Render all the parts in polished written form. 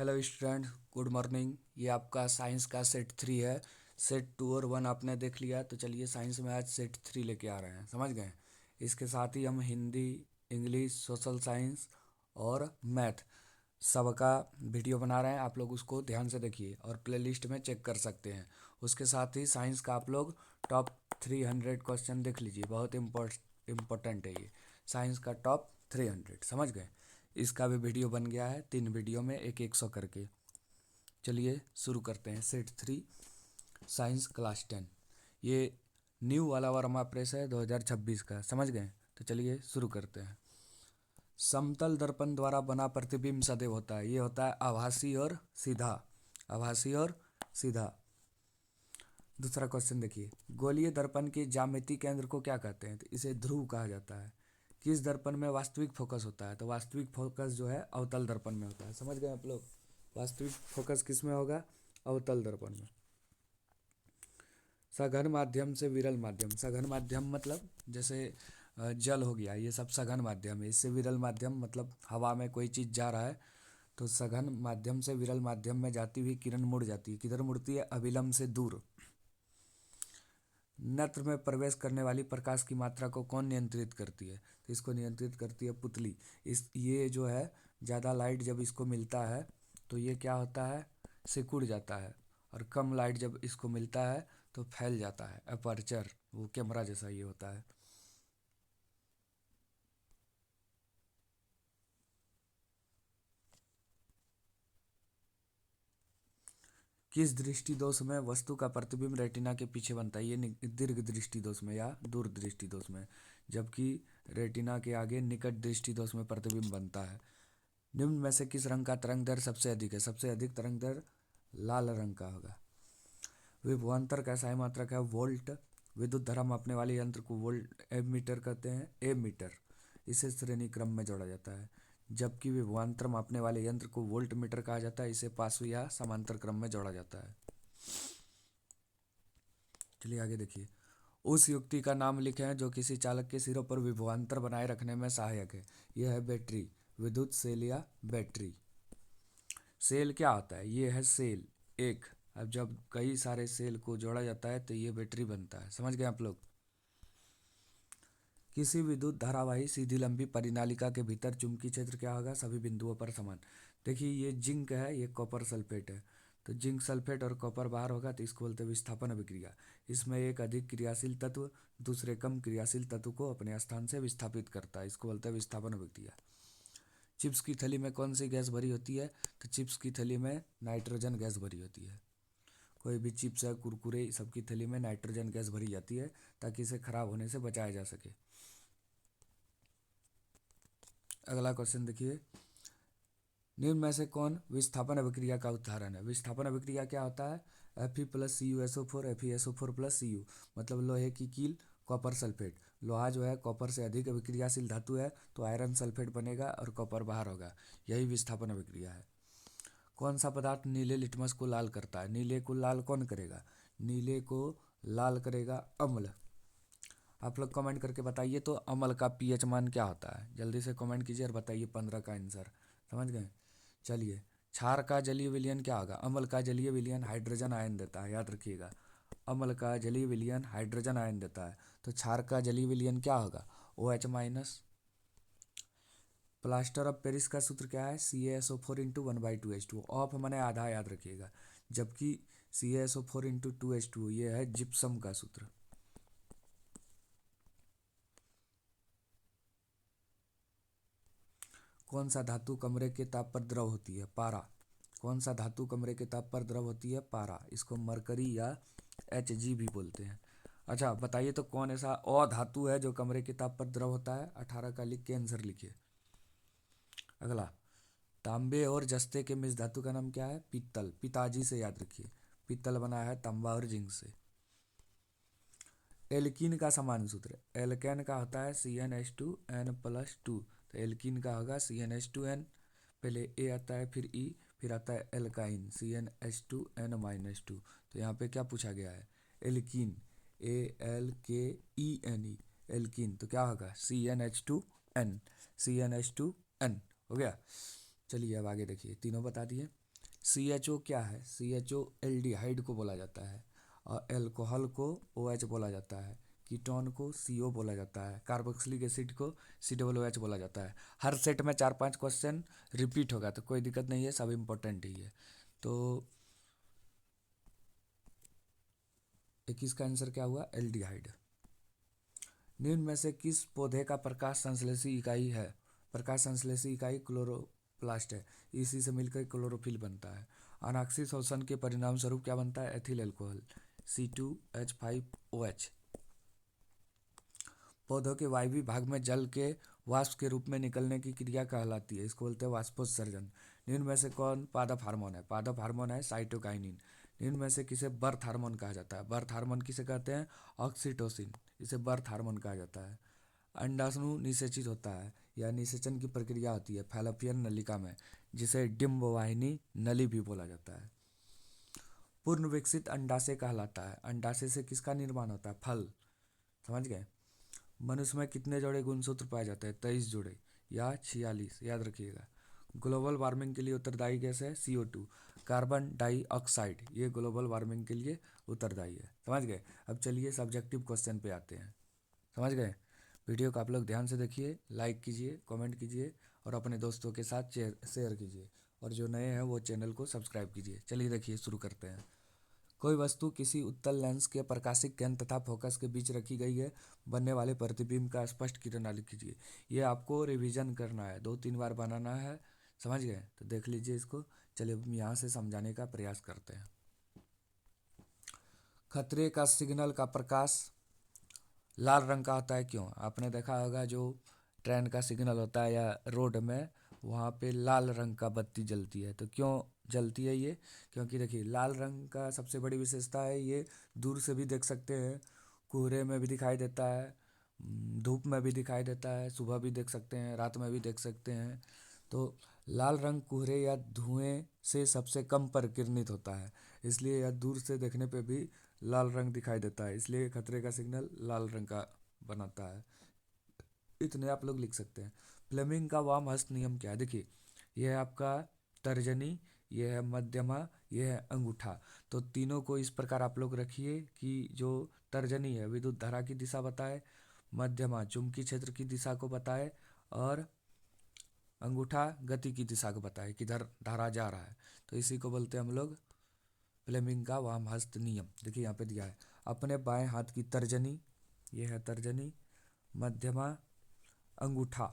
Hello student, good morning. ये आपका science का सेट 3 है। सेट 2 और 1 आपने देख लिया, तो चलिए साइंस में आज सेट 3 लेके आ रहे हैं, समझ गए। इसके साथ ही हम हिंदी, इंग्लिश, सोशल साइंस और मैथ सबका वीडियो बना रहे हैं। आप लोग उसको ध्यान से देखिए और प्लेलिस्ट में चेक कर सकते हैं। उसके साथ ही साइंस का आप लोग टॉप 300 क्वेश्चन देख लीजिए, बहुत इम्पोर्टेंट है ये। साइंस का टॉप 300, समझ गए। इसका भी वीडियो बन गया है, 3 वीडियो में एक 100 करके। चलिए शुरू करते हैं। सेट 3 साइंस क्लास 10, ये न्यू वाला वर्मा प्रेस है 2026 का, समझ गए। तो चलिए शुरू करते हैं। समतल दर्पण द्वारा बना प्रतिबिंब सदैव होता है, ये होता है आभासी और सीधा। आभासी और सीधा। दूसरा क्वेश्चन देखिए, गोलीय दर्पण के ज्यामिति केंद्र को क्या कहते हैं? तो इसे ध्रुव कहा जाता है। किस दर्पण में वास्तविक फोकस होता है? तो वास्तविक फोकस जो है अवतल दर्पण में होता है, समझ गए आप लोग। वास्तविक फोकस किस में होगा? अवतल दर्पण में। सघन माध्यम से विरल माध्यम। सघन माध्यम मतलब जैसे जल हो गया, ये सब सघन माध्यम है। इससे विरल माध्यम मतलब हवा में कोई चीज़ जा रहा है तो सघन माध्यम से विरल माध्यम में जाती हुई किरण मुड़ जाती है। किधर मुड़ती है? अभिलंब से दूर। नेत्र में प्रवेश करने वाली प्रकाश की मात्रा को कौन नियंत्रित करती है? तो इसको नियंत्रित करती है पुतली। ये जो है, ज़्यादा लाइट जब इसको मिलता है तो ये क्या होता है? सिकुड़ जाता है। और कम लाइट जब इसको मिलता है तो फैल जाता है। अपर्चर, वो कैमरा जैसा ये होता है। किस दृष्टि दोष में वस्तु का प्रतिबिंब रेटिना के पीछे बनता है? ये दीर्घ दृष्टि दोष में या दूर दृष्टि दोष में, जबकि रेटिना के आगे निकट दृष्टि दोष में प्रतिबिंब बनता है। निम्न में से किस रंग का तरंग दर सबसे अधिक है? सबसे अधिक तरंग दर लाल रंग का होगा। विभवांतर का सही मात्रक है वोल्ट। विद्युत धारा मापने वाले यंत्र को वोल्ट एमीटर कहते हैं, एमीटर। इसे श्रेणी क्रम में जोड़ा जाता है। जबकि विभवांतर मापने वाले यंत्र को वोल्ट मीटर कहा जाता है, इसे पार्श्व या समांतर क्रम में जोड़ा जाता है। चलिए आगे देखिए। उस युक्ति का नाम लिखें जो किसी चालक के सिरों पर विभवांतर बनाए रखने में सहायक है। यह है बैटरी, विद्युत सेल या बैटरी। सेल क्या होता है? ये है सेल एक। अब जब कई सारे सेल को जोड़ा जाता है तो ये बैटरी बनता है, समझ गए आप लोग। किसी विद्युत धारावाही सीधी लंबी परिनालिका के भीतर चुंबकीय क्षेत्र क्या होगा? सभी बिंदुओं पर समान। देखिए ये जिंक है, ये कॉपर सल्फेट है। तो जिंक सल्फेट और कॉपर बाहर होगा तो इसको बोलते हैं विस्थापन अभिक्रिया। इसमें एक अधिक क्रियाशील तत्व दूसरे कम क्रियाशील तत्व को अपने स्थान से विस्थापित करता है, इसको बोलते हैं विस्थापन अभिक्रिया। चिप्स की थैली में कौन सी गैस भरी होती है? तो चिप्स की थैली में नाइट्रोजन गैस भरी होती है। कोई भी चिप्स है, कुरकुरे, सबकी थैली में नाइट्रोजन गैस भरी जाती है ताकि इसे खराब होने से बचाया जा सके। अगला क्वेश्चन देखिए, निम्न में से कौन विस्थापन अभिक्रिया का उदाहरण है? विस्थापन अभिक्रिया क्या होता है? Fe plus CuSO4 FeSO4 plus Cu, मतलब लोहे की कील कॉपर सल्फेट। लोहा जो है कॉपर से अधिक अभिक्रियाशील धातु है तो आयरन सल्फेट बनेगा और कॉपर बाहर होगा। यही विस्थापन अभिक्रिया है। कौन सा पदार्थ नीले लिटमस को लाल करता है? नीले को लाल कौन करेगा? नीले को लाल करेगा अम्ल। आप लोग कमेंट करके बताइए तो अम्ल का पीएच मान क्या होता है? जल्दी से कमेंट कीजिए और बताइए 15 का आंसर, समझ गए। चलिए, क्षार का जलीय विलयन क्या होगा? अम्ल का जलीय विलयन हाइड्रोजन आयन देता है, याद रखिएगा। अम्ल का जलीय विलयन हाइड्रोजन आयन देता है। तो क्षार का जलीय विलयन क्या होगा? OH minus. Plaster of Paris का सूत्र क्या है? CaSO4 into 1/2H2। ऑफ मैंने आधा, याद रखिएगा। जबकि CaSO4 इंटू 2H2 ये है जिप्सम का सूत्र। कौन सा धातु कमरे के ताप पर द्रव होती है? पारा। कौन सा धातु कमरे के ताप पर द्रव होती है? पारा। इसको मरकरी या Hg भी बोलते हैं। अच्छा बताइए तो कौन ऐसा अधातु है जो कमरे के ताप पर द्रव होता है? 18 का लिख के आंसर लिखिए। अगला, तांबे और जस्ते के मिश्र धातु का नाम क्या है? पीतल। पिताजी से याद रखिए, पीतल बना है तांबा और जिंक से। एल्कीन का समान सूत्र, एल्केन का होता है CnH2n+2। तो एल्कीन का होगा CnH2n, पहले ए आता है फिर ई, फिर आता है एल्काइन CnH2n-2। तो यहाँ पे क्या पूछा गया है? Alkene, ALKENE, alkene. तो क्या होगा? CnH2n, CnH2n हो गया। चलिए अब आगे देखिए, तीनों बता दिए। CHO क्या है? CHO एल्डिहाइड को बोला जाता है, और एल्कोहल को OH बोला जाता है, कीटोन को CO बोला जाता है, कार्बोक्सिलिक एसिड को COOH बोला जाता है। हर सेट में 4-5 क्वेश्चन रिपीट होगा, तो कोई दिक्कत नहीं है, सब इम्पोर्टेंट ही है। तो 21 का आंसर क्या हुआ? एल्डिहाइड। निम्न में से किस पौधे का प्रकाश संश्लेषी इकाई है? प्रकाश संश्लेषी इकाई क्लोरोप्लास्ट है, इसी से मिलकर क्लोरोफिल बनता है। अनाक्षी शोषण के परिणाम स्वरूप क्या बनता है? Ethyl alcohol C2H5OH। पौधों के वायवीय भाग में जल के वाष्प के रूप में निकलने की क्रिया कहलाती है, इसको बोलते हैं वाष्पोत्सर्जन। निम्न में से कौन पादप हार्मोन है? पादप हार्मोन है साइटोकाइनिन। निम्न में से किसे बर्थ हार्मोन कहा जाता है? बर्थ हार्मोन किसे कहते हैं? ऑक्सीटोसिन, इसे बर्थ हार्मोन कहा जाता है। अंडाणु निषेचित होता है या निषेचन की प्रक्रिया होती है फैलोपियन नलिका में, जिसे डिम्बवाहिनी नली भी बोला जाता है। पूर्ण विकसित अंडाशय कहलाता है। अंडाशय से किसका निर्माण होता है? फल। समझ गए? मनुष्य में कितने जोड़े गुणसूत्र पाए जाते हैं? 23 जोड़े या 46, याद रखिएगा। ग्लोबल वार्मिंग के लिए उत्तरदायी गैस है CO2। कार्बन डाइऑक्साइड, ये ग्लोबल वार्मिंग के लिए उत्तरदायी है। समझ गए? अब चलिए सब्जेक्टिव क्वेश्चन पे आते हैं। समझ गए? वीडियो को आप लोग ध्यान से देखिए, लाइक कीजिए, कमेंट कीजिए और अपने दोस्तों के साथ शेयर कीजिए, और जो नए हैं वो चैनल को सब्सक्राइब कीजिए। चलिए देखिए, शुरू करते हैं। कोई वस्तु किसी उत्तल लेंस के प्रकाशिक केंद्र तथा फोकस के बीच रखी गई है, बनने वाले प्रतिबिंब का स्पष्ट किरण आलेख कीजिए। ये आपको रिवीजन करना है, 2-3 बार बनाना है। समझ गए? तो देख लीजिए इसको। चलिए हम यहाँ से समझाने का प्रयास करते हैं। खतरे का सिग्नल का प्रकाश लाल रंग का होता है, क्यों? आपने देखा होगा जो ट्रेन का सिग्नल होता है या रोड में, वहाँ पे लाल रंग का बत्ती जलती है। तो क्यों जलती है ये? क्योंकि देखिए, लाल रंग का सबसे बड़ी विशेषता है ये दूर से भी देख सकते हैं, कोहरे में भी दिखाई देता है, धूप में भी दिखाई देता है, सुबह भी देख सकते हैं, रात में भी देख सकते हैं। तो लाल रंग कोहरे या धुएं से सबसे कम परिकिरणित होता है, इसलिए यह दूर से देखने पे भी लाल रंग दिखाई देता है, इसलिए खतरे का सिग्नल लाल रंग का बनाता है। इतने आप लोग लिख सकते हैं। फ्लेमिंग का वाम हस्त नियम क्या है? देखिए, यह है आपका तर्जनी, यह है मध्यमा, यह है अंगूठा। तो तीनों को इस प्रकार आप लोग रखिए कि जो तर्जनी है विद्युत धारा की दिशा बताए, मध्यमा चुंबकीय क्षेत्र की दिशा को बताए, और अंगूठा गति की दिशा को बताए, किधर धारा जा रहा है। तो इसी को बोलते हैं हम लोग फ्लेमिंग का वाम हस्त नियम। देखिए यहाँ पे दिया है, अपने बाएं हाथ की तर्जनी, यह है तर्जनी, मध्यमा, अंगूठा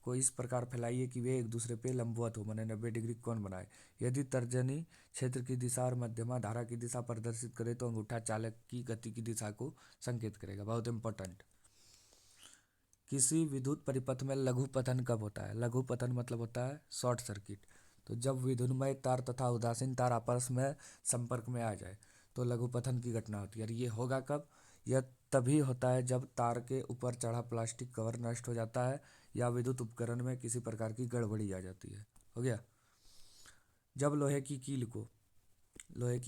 को इस प्रकार फैलाइए कि वे एक दूसरे पे लंबवत हो, माने 90 डिग्री कोण बनाए। यदि तर्जनी क्षेत्र की दिशा और मध्यमा धारा की दिशा प्रदर्शित करे तो अंगूठा चालक की गति की दिशा को संकेत करेगा। बहुत इंपॉर्टेंट। किसी विद्युत परिपथ में लघु पतन कब होता है? लघु पतन मतलब होता है शॉर्ट सर्किट। तो जब विद्युन्मय तार तथा उदासीन तार आपस में संपर्क में आ जाए तो लघु पतन की घटना होती है। और ये होगा कब? यह तभी होता है जब तार के ऊपर चढ़ा प्लास्टिक कवर नष्ट हो जाता है या विद्युत उपकरण में किसी प्रकार की गड़बड़ी आ जाती है। हो गया? जब लोहे की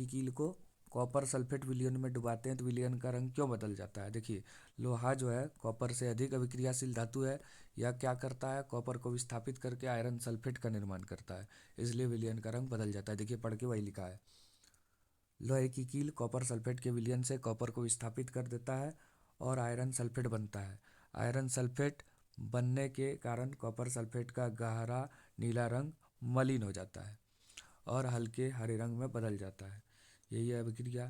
कील को कॉपर सल्फेट विलयन में डुबाते हैं तो विलयन का रंग क्यों बदल जाता है? देखिए, लोहा जो है कॉपर से अधिक अभिक्रियाशील धातु है, यह क्या करता है? कॉपर को विस्थापित करके आयरन सल्फेट का निर्माण करता है, इसलिए विलयन का रंग बदल जाता है। देखिए, पढ़ के वही लिखा है। लोहे की कील कॉपर सल्फेट के विलयन से कॉपर को विस्थापित कर देता है और आयरन सल्फेट बनता है। आयरन सल्फेट बनने के कारण कॉपर सल्फेट का गहरा नीला रंग मलिन हो जाता है और हल्के हरे रंग में बदल जाता है। यही है अभिक्रिया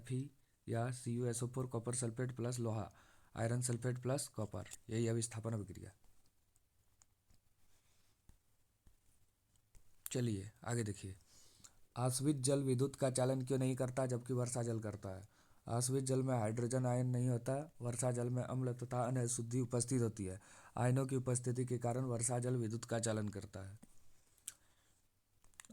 Fe या CuSO4 कॉपर सल्फेट प्लस लोहा आयरन सल्फेट प्लस कॉपर, यही है विस्थापन अभिक्रिया। चलिए आगे देखिए, आश्वित जल विद्युत का चालन क्यों नहीं करता जबकि वर्षा जल करता है? आश्वित जल में हाइड्रोजन आयन नहीं होता, वर्षा जल में अम्ल तथा अन्य अशुद्धि उपस्थित होती है। आयनों की उपस्थिति के कारण वर्षा जल विद्युत का चालन करता है।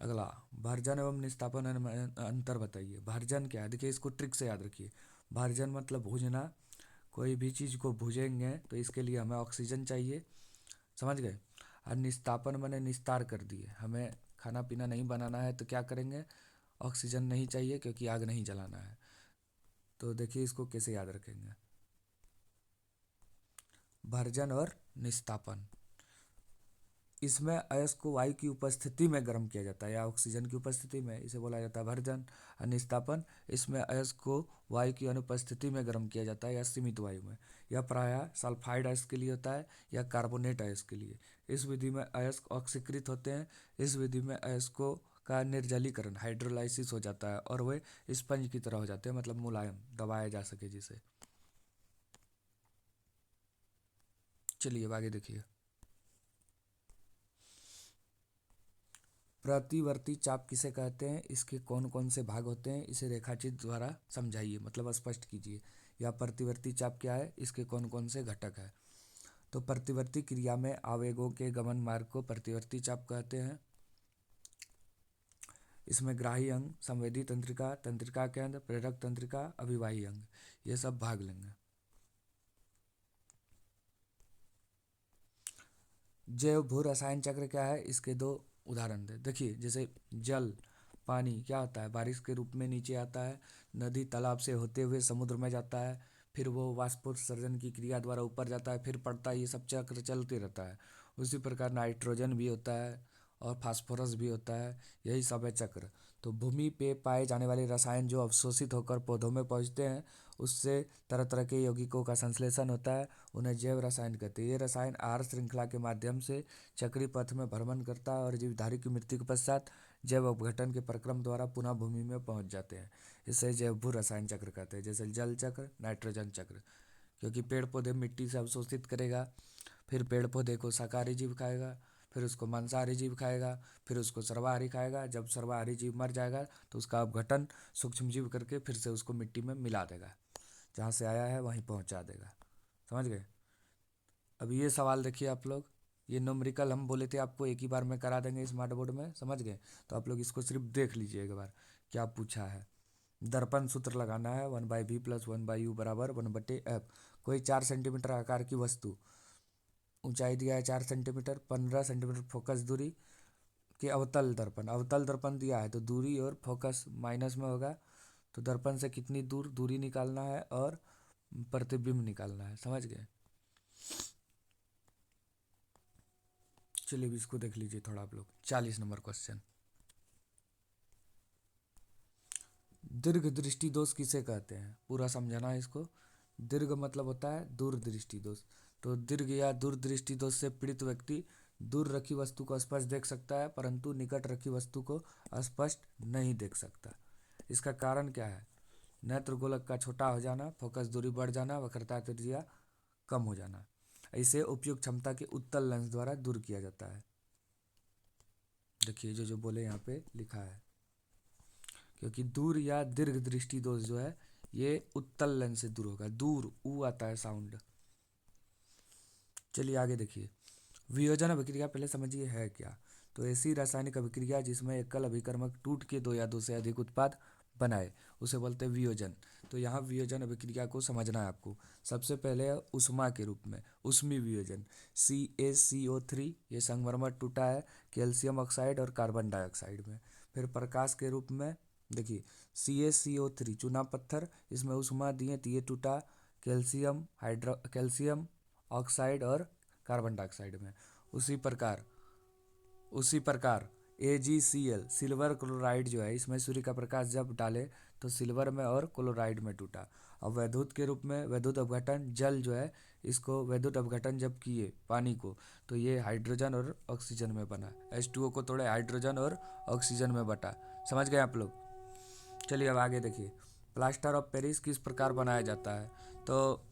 अगला, भर्जन एवं निस्तापन में अंतर बताइए। भर्जन क्या है? देखिए, इसको ट्रिक से याद रखिए। भर्जन मतलब भूजना, कोई भी चीज़ को भूजेंगे तो इसके लिए हमें ऑक्सीजन चाहिए। समझ गए? और निस्तापन मैंने निस्तार कर दिए, हमें खाना पीना नहीं बनाना है तो क्या करेंगे? ऑक्सीजन नहीं चाहिए क्योंकि आग नहीं जलाना है। तो देखिए इसको कैसे याद रखेंगे, भर्जन और निस्तापन। इसमें अयस्क को वायु की उपस्थिति में गर्म किया जाता है या ऑक्सीजन की उपस्थिति में, इसे बोला जाता है भर्जन। अनिस्तापन, इसमें अयस्क को वायु की अनुपस्थिति में गर्म किया जाता है या सीमित वायु में। यह प्रायः सल्फाइड अयस्क के लिए होता है या कार्बोनेट अयस्क के लिए। इस विधि में अयस्क ऑक्सीकृत होते हैं। इस विधि में अयस्कों का निर्जलीकरण हाइड्रोलाइसिस हो जाता है और वे स्पंज की तरह हो जाते हैं, मतलब मुलायम, दबाया जा सके जिसे। चलिए अब आगे देखिए। प्रतिवर्ती चाप किसे कहते हैं, इसके कौन कौन से भाग होते हैं, इसे रेखाचित्र द्वारा समझाइए, मतलब स्पष्ट कीजिए। या प्रतिवर्ती चाप क्या है, इसके कौन कौन से घटक हैं। तो प्रतिवर्ती क्रिया में आवेगों के गमन मार्ग को प्रतिवर्ती चाप कहते हैं। इसमें ग्राही अंग, संवेदी तंत्रिका, तंत्रिका केंद्र, प्रेरक तंत्रिका, अभिवाही अंग, ये सब भाग लेंगे। जैव भू रसायन चक्र क्या है, इसके दो उदाहरण दे। देखिए जैसे जल, पानी क्या होता है, बारिश के रूप में नीचे आता है, नदी तालाब से होते हुए समुद्र में जाता है, फिर वो वाष्पोत्सर्जन की क्रिया द्वारा ऊपर जाता है, फिर पड़ता है, ये सब चक्र चलते रहता है। उसी प्रकार नाइट्रोजन भी होता है और फास्फोरस भी होता है, यही सब है चक्र। तो भूमि पे पाए जाने वाले रसायन जो अवशोषित होकर पौधों में पहुंचते हैं, उससे तरह तरह के यौगिकों का संश्लेषण होता है, उन्हें जैव रसायन कहते हैं। ये रसायन आहार श्रृंखला के माध्यम से चक्रीय पथ में भ्रमण करता है और जीवधारी की मृत्यु के पश्चात जैव अपघटन के प्रक्रम द्वारा पुनः भूमि में पहुंच जाते हैं। इसे जैव भू रसायन चक्र कहते हैं। जैसे जल चक्र, नाइट्रोजन चक्र, क्योंकि पेड़ पौधे मिट्टी से अवशोषित करेगा, फिर पेड़ पौधे को शाकाहारी जीव खाएगा, फिर उसको मांसाहारी जीव खाएगा, फिर उसको सर्वाहारी खाएगा। जब सर्वाहारी जीव मर जाएगा तो उसका अपघटन सूक्ष्म जीव करके फिर से उसको मिट्टी में मिला देगा, जहाँ से आया है वहीं पहुँचा देगा। समझ गए। अब ये सवाल देखिए आप लोग, ये न्यूमेरिकल हम बोले थे आपको एक ही बार में करा देंगे स्मार्ट बोर्ड में, समझ गए। तो आप लोग इसको सिर्फ देख लीजिए एक बार क्या पूछा है। दर्पण सूत्र लगाना है, 1/v + 1/u बराबर 1/f। कोई 4 सेंटीमीटर आकार की वस्तु, ऊंचाई दिया है 4 सेंटीमीटर, 15 सेंटीमीटर फोकस दूरी के अवतल दर्पण दिया है, तो दूरी और फोकस माइनस में होगा। तो दर्पण से कितनी दूर दूरी निकालना है और प्रतिबिंब निकालना है, समझ गए। चलिए अब इसको देख लीजिए थोड़ा आप लोग। 40 नंबर क्वेश्चन, दीर्घ दृष्टि दोष किसे कहते हैं, पूरा समझाना है इसको। दीर्घ मतलब होता है दूरदृष्टि दोष। तो दीर्घ या दूरदृष्टि दोष से पीड़ित व्यक्ति दूर रखी वस्तु को स्पष्ट देख सकता है, परंतु निकट रखी वस्तु को स्पष्ट नहीं देख सकता। इसका कारण क्या है, नेत्र गोलक का छोटा हो जाना, फोकस दूरी बढ़ जाना, वक्रता त्रिज्या कम हो जाना। इसे उपयुक्त क्षमता के उत्तल लेंस द्वारा दूर किया जाता है। देखिए जो जो बोले यहाँ पे लिखा है, क्योंकि दूर या दीर्घ दृष्टि दोष जो है ये उत्तल लेंस से दूर होगा। दूर ऊ आता है साउंड। चलिए आगे देखिए। वियोजन अभिक्रिया पहले समझिए है क्या। तो ऐसी रासायनिक अभिक्रिया जिसमें एकल अभिकर्मक टूट के दो या दो से अधिक उत्पाद बनाए, उसे बोलते हैं वियोजन। तो यहाँ वियोजन अभिक्रिया को समझना है आपको। सबसे पहले है उष्मा के रूप में, उष्मी वियोजन। CaCO3, ये संगमरमर टूटा है कैल्शियम ऑक्साइड और कार्बन डाइऑक्साइड में। फिर प्रकाश के रूप में देखिए, CaCO3 चूना पत्थर, इसमें उष्मा दिए तो ये टूटा कैल्शियम ऑक्साइड और कार्बन डाइऑक्साइड में। उसी प्रकार AgCl सिल्वर क्लोराइड जो है, इसमें सूर्य का प्रकाश जब डाले तो सिल्वर में और क्लोराइड में टूटा। अब वैद्युत के रूप में वैद्युत अपघटन, जल जो है इसको वैद्युत अपघटन जब किए पानी को, तो ये हाइड्रोजन और ऑक्सीजन में बना। H2O को तोड़े हाइड्रोजन और ऑक्सीजन में बटा। समझ गए आप लोग। चलिए अब आगे देखिए। प्लास्टर ऑफ पेरिस किस प्रकार बनाया जाता है। तो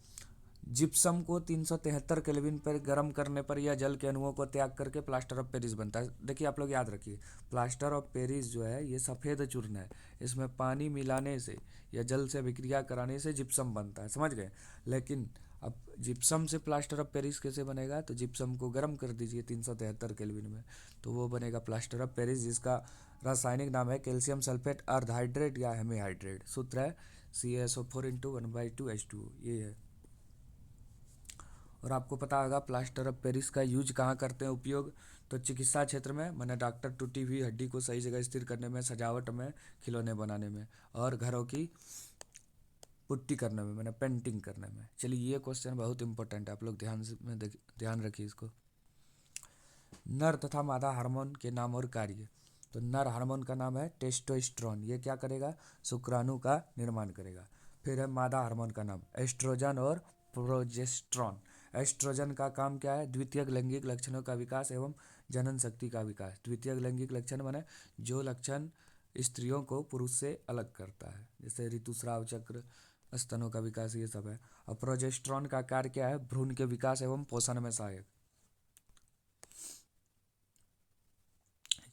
जिप्सम को 373 केल्विन पर गर्म करने पर या जल के अणुओं को त्याग करके प्लास्टर ऑफ पेरिस बनता है। देखिए आप लोग याद रखिए, प्लास्टर ऑफ पेरिस जो है ये सफ़ेद चूर्ण है, इसमें पानी मिलाने से या जल से अभिक्रिया कराने से जिप्सम बनता है, समझ गए। लेकिन अब जिप्सम से प्लास्टर ऑफ पेरिस कैसे बनेगा, तो जिप्सम को गर्म कर दीजिए 373 केल्विन में, तो वो बनेगा प्लास्टर ऑफ पेरिस, जिसका रासायनिक नाम है कैल्शियम सल्फेट अर्धहाइड्रेट या हेमीहाइड्रेट। सूत्र है CaSO4 × 1/2H2O, ये है। और आपको पता होगा प्लास्टर ऑफ पेरिस का यूज कहाँ करते हैं उपयोग, तो चिकित्सा क्षेत्र में, मैंने डॉक्टर टूटी हुई हड्डी को सही जगह स्थिर करने में, सजावट में, खिलौने बनाने में, और घरों की पुट्टी करने में, मैंने पेंटिंग करने में। चलिए ये क्वेश्चन बहुत इंपॉर्टेंट है, आप लोग ध्यान रखिए इसको। नर तथा मादा हार्मोन के नाम और कार्य। तो नर हार्मोन का नाम है टेस्टोस्टेरोन, ये क्या करेगा, शुक्राणु का निर्माण करेगा। फिर है मादा हार्मोन का नाम एस्ट्रोजन और प्रोजेस्टेरॉन। एस्ट्रोजन का काम क्या है, द्वितीयक लैंगिक लक्षणों का विकास एवं जनन शक्ति का विकास। द्वितीयक लैंगिक लक्षण माने जो लक्षण स्त्रियों को पुरुष से अलग करता है, जैसे ऋतुस्राव चक्र, स्तनों का विकास, ये सब है। और प्रोजेस्टेरॉन का कार्य क्या है, भ्रूण के विकास एवं पोषण में सहायक।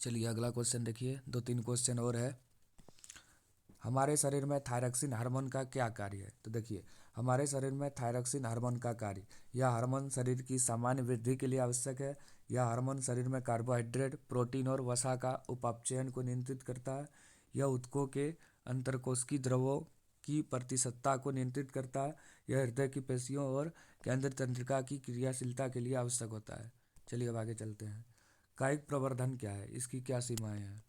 चलिए अगला क्वेश्चन देखिए, 2-3 क्वेश्चन और है। हमारे शरीर में थायरॉक्सिन हार्मोन का क्या कार्य है। तो देखिए हमारे शरीर में थायरॉक्सिन हार्मोन का कार्य, यह हार्मोन शरीर की सामान्य वृद्धि के लिए आवश्यक है। यह हार्मोन शरीर में कार्बोहाइड्रेट, प्रोटीन और वसा का उपापचयन को नियंत्रित करता है। यह ऊतकों के अंतरकोशिकीय द्रवों की प्रतिशतता को नियंत्रित करता है। यह हृदय की पेशियों और केंद्र तंत्रिका की क्रियाशीलता के लिए आवश्यक होता है। चलिए अब आगे चलते हैं। कायिक प्रवर्धन क्या है, इसकी क्या सीमाएं हैं।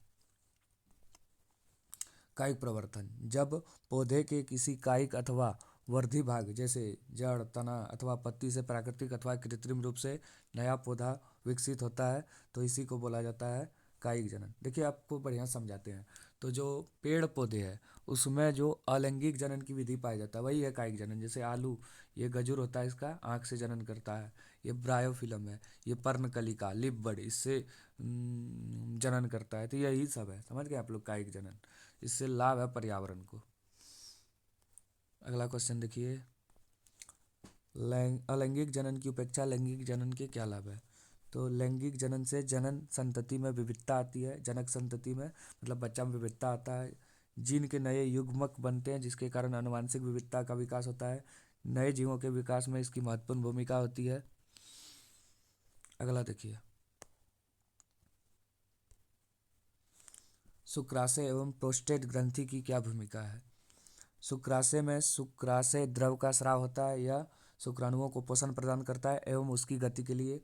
कायिक प्रवर्धन, जब पौधे के किसी कायिक अथवा वर्धी भाग जैसे जड़, तना अथवा पत्ती से प्राकृतिक अथवा कृत्रिम रूप से नया पौधा विकसित होता है तो इसी को बोला जाता है कायिक जनन। देखिए आपको बढ़िया समझाते हैं। तो जो पेड़ पौधे हैं उसमें जो अलैंगिक जनन की विधि पाया जाता है वही है कायिक जनन। जैसे आलू, ये गजूर होता है, इसका आँख से जनन करता है। ये ब्रायोफिलम है, ये पर्णकलिका लिप बड, इससे जनन करता है। तो यही सब है, समझ गए आप लोग, कायिक जनन। इससे लाभ है पर्यावरण को। अगला क्वेश्चन देखिए, अलैंगिक जनन की उपेक्षा लैंगिक जनन के क्या लाभ है। तो लैंगिक जनन से जनन संतति में विविधता आती है। जनक संतति में मतलब बच्चा में विविधता आता है। जीन के नए युग्मक बनते हैं जिसके कारण आनुवांशिक विविधता का विकास होता है। नए जीवों के विकास में इसकी महत्वपूर्ण भूमिका होती है। अगला देखिए, शुक्राशय एवं प्रोस्टेट ग्रंथि की क्या भूमिका है। शुक्राशय में शुक्राशय द्रव का स्राव होता है। यह शुक्राणुओं को पोषण प्रदान करता है एवं उसकी गति के लिए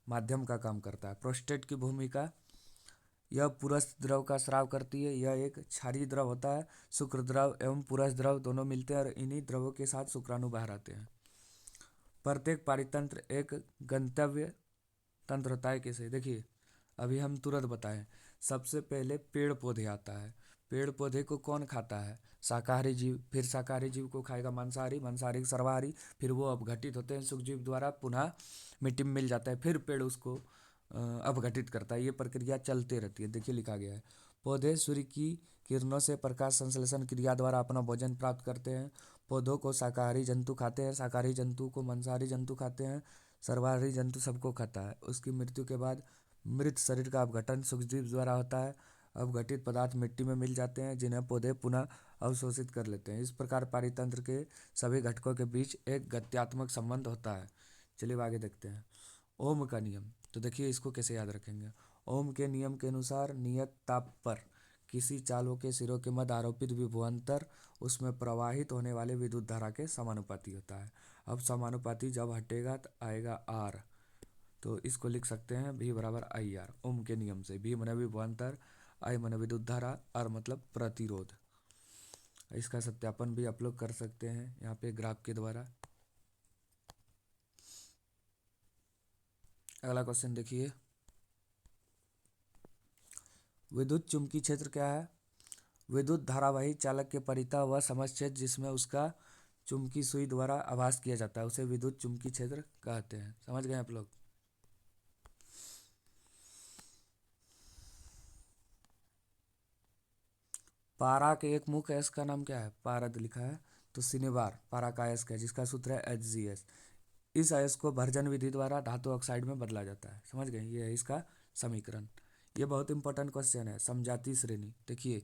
माध्यम का काम करता है। प्रोस्टेट की भूमिका, यह पुरस्थ द्रव का स्राव करती है। यह एक क्षारीय द्रव होता है। शुक्र द्रव एवं पुरस्थ द्रव दोनों मिलते हैं और इन्हीं द्रवों के साथ शुक्राणु बाहर आते हैं। प्रत्येक पारितंत्र एक गंतव्य तंत्र होता है। कैसे, देखिए अभी हम तुरंत बताएं। सबसे पहले पेड़ पौधे आता है। पेड़ पौधे को कौन खाता है, शाकाहारी जीव। फिर शाकाहारी जीव को खाएगा मांसाहारी, मांसाहारी सर्वाहारी। फिर वो अपघटित होते हैं सूक्ष्मजीव द्वारा, पुनः मिट्टी में मिल जाता है। फिर पेड़ उसको अपघटित करता है। ये प्रक्रिया चलते रहती है। देखिए लिखा गया है, पौधे सूर्य की किरणों से प्रकाश संश्लेषण क्रिया द्वारा अपना भोजन प्राप्त करते हैं। पौधों को शाकाहारी जंतु खाते हैं, शाकाहारी जंतु को मांसाहारी जंतु खाते हैं, सर्वाहारी जंतु सबको खाता है। उसकी मृत्यु के बाद मृत शरीर का अपघटन सूक्ष्मजीव द्वारा होता है। अपघटित पदार्थ मिट्टी में मिल जाते हैं जिन्हें पौधे पुनः अवशोषित कर लेते हैं। इस प्रकार पारितंत्र के सभी घटकों के बीच एक गत्यात्मक संबंध होता है। चलिए आगे देखते हैं। ओम का नियम, तो देखिए इसको कैसे याद रखेंगे। ओम के नियम के अनुसार नियत ताप पर किसी चालू के सिरों के मध्य आरोपित विभवांतर उसमें प्रवाहित होने वाले विद्युत धारा के समानुपाती होता है। अब समानुपाती जब हटेगा तो आएगा आर, तो इसको लिख सकते हैं V बराबर आई आर। ओम के नियम से V माने विभवांतर, आई माने विद्युत धारा, आर मतलब प्रतिरोध। इसका सत्यापन भी आप लोग कर सकते हैं यहाँ पे ग्राफ के द्वारा। अगला क्वेश्चन देखिए, विद्युत चुंबकीय क्षेत्र क्या है। विद्युत धारावाही चालक के परितः वह समझ क्षेत्र जिसमें उसका चुंबकीय सुई द्वारा आभास किया जाता है उसे विद्युत चुंबकीय क्षेत्र कहते हैं। समझ गए आप लोग। पारा के एक मुख्य अयस्क का नाम क्या है, पारद लिखा है तो सिनेबार पारा का अयस्क है जिसका सूत्र है HgS। इस अयस्क को भर्जन विधि द्वारा धातु ऑक्साइड में बदला जाता है। समझ गए, ये है इसका समीकरण। ये बहुत इंपॉर्टेंट क्वेश्चन है। समजातीय श्रेणी देखिए,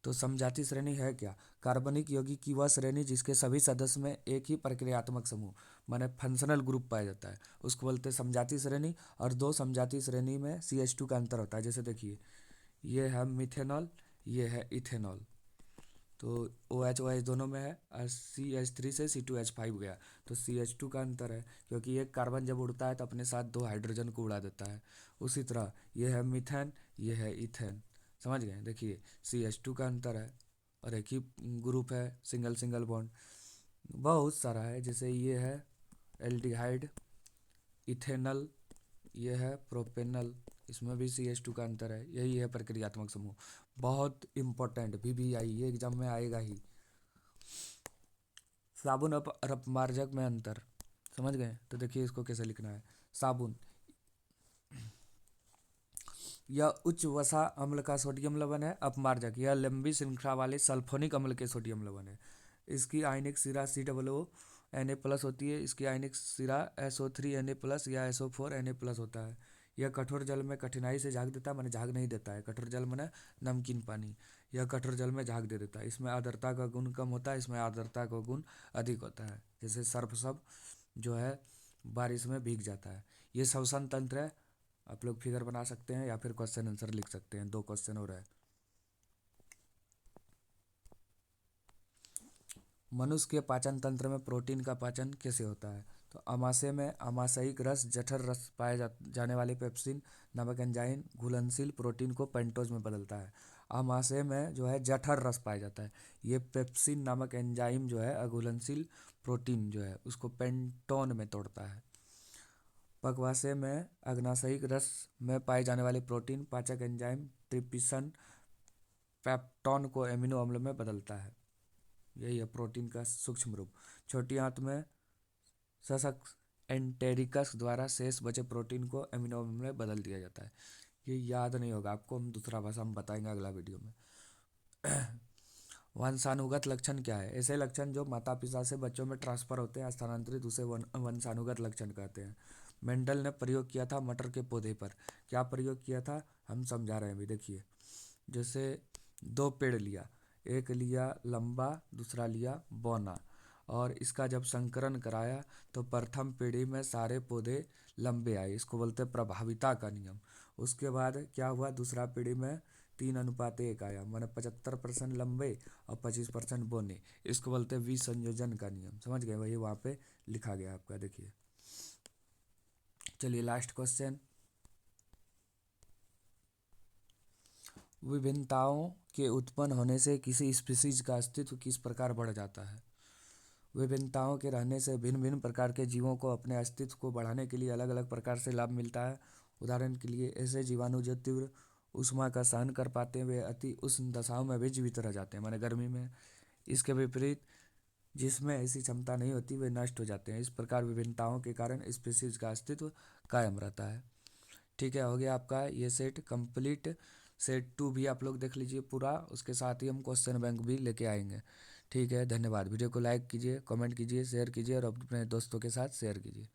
तो समजातीय श्रेणी है क्या, कार्बनिक यौगिक की वह श्रेणी जिसके सभी सदस्य में एक ही प्रक्रियात्मक समूह माने फंक्शनल ग्रुप पाया जाता है उसको बोलते हैं समजातीय श्रेणी। और दो समजातीय श्रेणी में CH2 का अंतर होता है। जैसे देखिए ये है मिथेनॉल, ये है इथेनॉल। तो OH दोनों में है और CH3 से C2H5 गया तो CH2 का अंतर है क्योंकि एक कार्बन जब उड़ता है तो अपने साथ 2 हाइड्रोजन को उड़ा देता है। उसी तरह ये है मीथेन, ये है इथेन। समझ गए, देखिए CH2 का अंतर है और एक ही ग्रुप है, सिंगल सिंगल बॉन्ड। बहुत सारा है, जैसे ये है एल्डिहाइड, इथेनल, ये है प्रोपेनल, इसमें भी CH2 का अंतर है। यही है प्रक्रियात्मक समूह, बहुत इंपॉर्टेंट, VVI ये एग्जाम में आएगा ही। साबुन और अपमार्जक में अंतर, समझ गए? तो देखिए इसको कैसे लिखना है। साबुन, यह उच्च वसा अम्ल का सोडियम लवण है। अपमार्जक, यह लंबी श्रृंखला वाले सल्फोनिक अम्ल के सोडियम लवण है। इसकी आयनिक सिरा COO Na+ होती है। इसकी आयनिक सिरा SO3Na+ या SO4Na+ होता है। यह कठोर जल में कठिनाई से झाग देता है, माने झाग नहीं देता है। कठोर जल माने नमकीन पानी, यह कठोर जल में झाग दे देता है। इसमें आर्द्रता का गुण कम होता है, इसमें आर्द्रता का गुण अधिक होता है। जैसे सर्फ सब जो है बारिश में भीग जाता है। ये श्वसन तंत्र है। आप लोग फिगर बना सकते हैं या फिर क्वेश्चन आंसर लिख सकते हैं। 2 क्वेश्चन हो रहा है। मनुष्य के पाचन तंत्र में प्रोटीन का पाचन कैसे होता है? तो आमाशय में आमाशयिक रस, जठर रस पाए जाने वाले पेप्सिन नामक एंजाइम घुलनशील प्रोटीन को पेंटोज में बदलता है। आमाशय में जो है जठर रस पाया जाता है। ये पेप्सिन नामक एंजाइम जो है अघुलनशील प्रोटीन जो है उसको पेंटोन में तोड़ता है। पक्वाशय में अग्नाशयिक रस में पाए जाने वाले प्रोटीन पाचक एंजाइम ट्रिप्सिन पेप्टोन को एमिनो अम्ल में बदलता है। यही है प्रोटीन का सूक्ष्म रूप। छोटी आंत में सशक एंटेरिकस द्वारा शेष बचे प्रोटीन को एमिनो अम्ल में बदल दिया जाता है। ये याद नहीं होगा आपको, हम दूसरा भाषा में बताएंगे अगला वीडियो में। वंशानुगत लक्षण क्या है? ऐसे लक्षण जो माता पिता से बच्चों में ट्रांसफर होते हैं स्थानांतरित, उसे वंशानुगत लक्षण कहते हैं। मेंडल ने प्रयोग किया था मटर के पौधे पर। क्या प्रयोग किया था हम समझा रहे हैं अभी, देखिए। जैसे 2 पेड़ लिया, एक लिया लंबा, दूसरा लिया बौना, और इसका जब संकरण कराया तो प्रथम पीढ़ी में सारे पौधे लंबे आए, इसको बोलते हैं प्रभाविता का नियम। उसके बाद क्या हुआ, दूसरा पीढ़ी में 3:1 आया, माने 75% लंबे और 25% बौने, इसको बोलते हैं विसंयोजन का नियम। समझ गए? वही वहाँ पे लिखा गया आपका, देखिए। चलिए लास्ट क्वेश्चन। विभिन्नताओं के उत्पन्न होने से किसी स्पीशीज का अस्तित्व किस प्रकार बढ़ जाता है? विभिन्नताओं के रहने से भिन्न भिन्न प्रकार के जीवों को अपने अस्तित्व को बढ़ाने के लिए अलग अलग प्रकार से लाभ मिलता है। उदाहरण के लिए ऐसे जीवाणु जो तीव्र ऊष्मा का सहन कर पाते हैं वे अति उष्ण दशाओं में भी जीवित रह जाते हैं, माने गर्मी में। इसके विपरीत जिसमें ऐसी क्षमता नहीं होती वे नष्ट हो जाते हैं। इस प्रकार विभिन्नताओं के कारण स्पीशीज का अस्तित्व कायम रहता है। ठीक है, हो गया आपका ये सेट कंप्लीट। सेट 2 भी आप लोग देख लीजिए पूरा, उसके साथ ही हम क्वेश्चन बैंक भी लेके आएंगे। ठीक है, धन्यवाद। वीडियो को लाइक कीजिए, कमेंट कीजिए, शेयर कीजिए और अपने दोस्तों के साथ शेयर कीजिए।